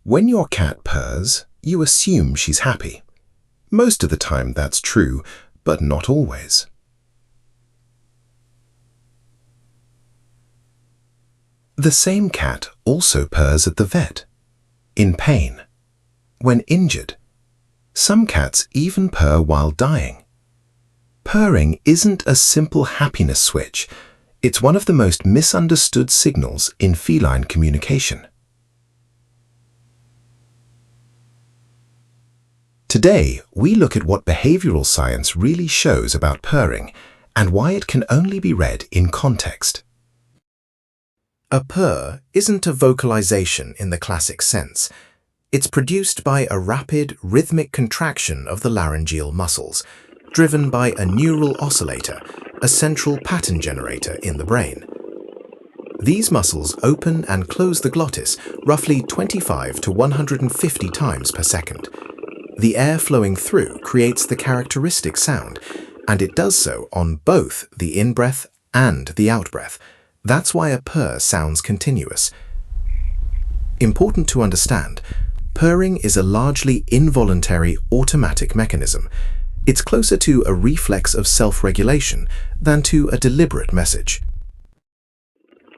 When your cat purrs, you assume she's happy. Most of the time that's true, but not always. The same cat also purrs at the vet, in pain, when injured. Some cats even purr while dying. Purring isn't a simple happiness switch. It's one of the most misunderstood signals in feline communication. Today, we look at what behavioral science really shows about purring and why it can only be read in context. A purr isn't a vocalization in the classic sense. It's produced by a rapid, rhythmic contraction of the laryngeal muscles, driven by a neural oscillator, a central pattern generator in the brain. These muscles open and close the glottis roughly 25 to 150 times per second. The air flowing through creates the characteristic sound, and it does so on both the in-breath and the out-breath. That's why a purr sounds continuous. Important to understand, purring is a largely involuntary automatic mechanism. It's closer to a reflex of self-regulation than to a deliberate message.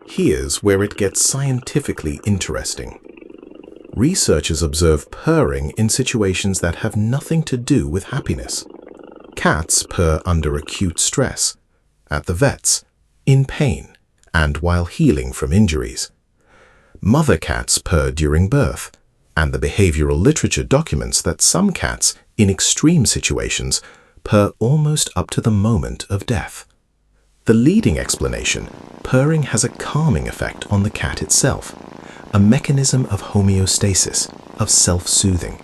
Here's where it gets scientifically interesting. Researchers observe purring in situations that have nothing to do with happiness. Cats purr under acute stress, at the vets, in pain, and while healing from injuries. Mother cats purr during birth, and the behavioral literature documents that some cats, in extreme situations, purr almost up to the moment of death. The leading explanation, purring has a calming effect on the cat itself, a mechanism of homeostasis, of self-soothing.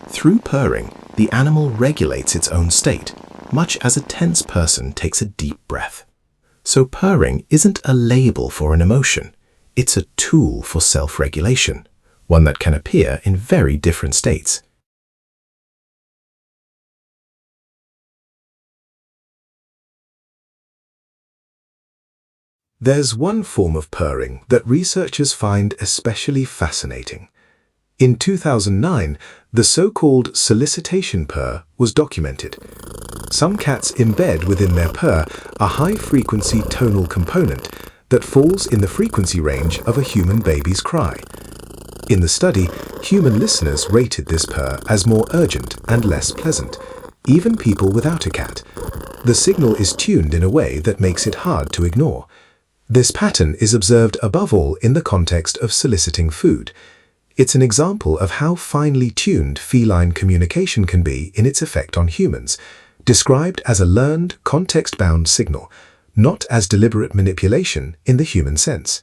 Through purring, the animal regulates its own state, much as a tense person takes a deep breath. So purring isn't a label for an emotion, it's a tool for self-regulation, one that can appear in very different states. There's one form of purring that researchers find especially fascinating. In 2009, the so-called solicitation purr was documented. Some cats embed within their purr a high-frequency tonal component that falls in the frequency range of a human baby's cry. In the study, human listeners rated this purr as more urgent and less pleasant, even people without a cat. The signal is tuned in a way that makes it hard to ignore. This pattern is observed above all in the context of soliciting food. It's an example of how finely tuned feline communication can be in its effect on humans, described as a learned, context-bound signal, not as deliberate manipulation in the human sense.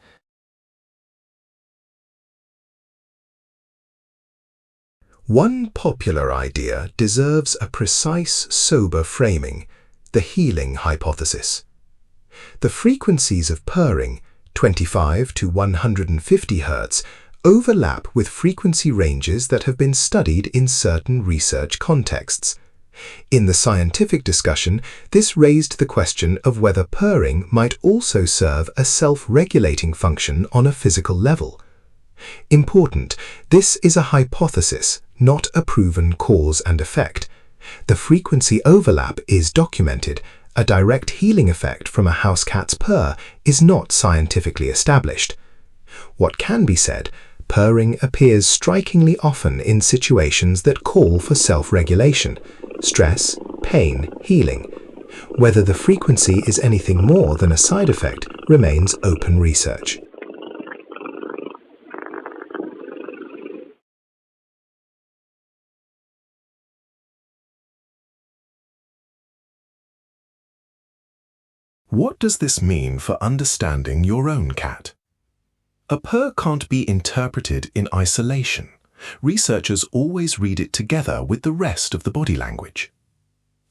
One popular idea deserves a precise, sober framing, the healing hypothesis. The frequencies of purring, 25 to 150 Hz, overlap with frequency ranges that have been studied in certain research contexts. In the scientific discussion, this raised the question of whether purring might also serve a self-regulating function on a physical level. Important, this is a hypothesis, not a proven cause and effect. The frequency overlap is documented. A direct healing effect from a house cat's purr is not scientifically established. What can be said, purring appears strikingly often in situations that call for self-regulation, stress, pain, healing. Whether the frequency is anything more than a side effect remains open research. What does this mean for understanding your own cat? A purr can't be interpreted in isolation. Researchers always read it together with the rest of the body language.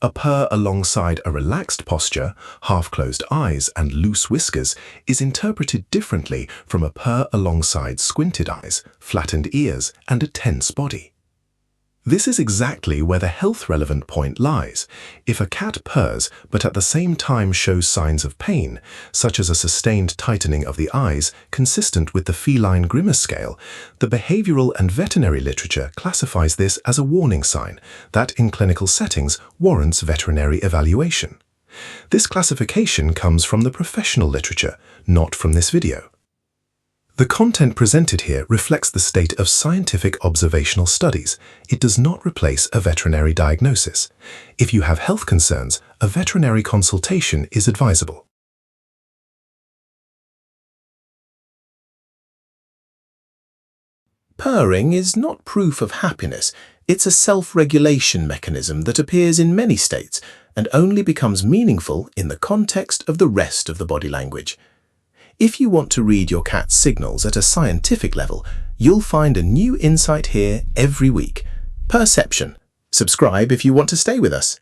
A purr alongside a relaxed posture, half-closed eyes, and loose whiskers is interpreted differently from a purr alongside squinted eyes, flattened ears, and a tense body. This is exactly where the health-relevant point lies. If a cat purrs but at the same time shows signs of pain, such as a sustained tightening of the eyes consistent with the Feline Grimace Scale, the behavioral and veterinary literature classifies this as a warning sign that in clinical settings warrants veterinary evaluation. This classification comes from the professional literature, not from this video. The content presented here reflects the state of scientific observational studies. It does not replace a veterinary diagnosis. If you have health concerns, a veterinary consultation is advisable. Purring is not proof of happiness. It's a self-regulation mechanism that appears in many states and only becomes meaningful in the context of the rest of the body language. If you want to read your cat's signals at a scientific level, you'll find a new insight here every week. Purrception. Subscribe if you want to stay with us.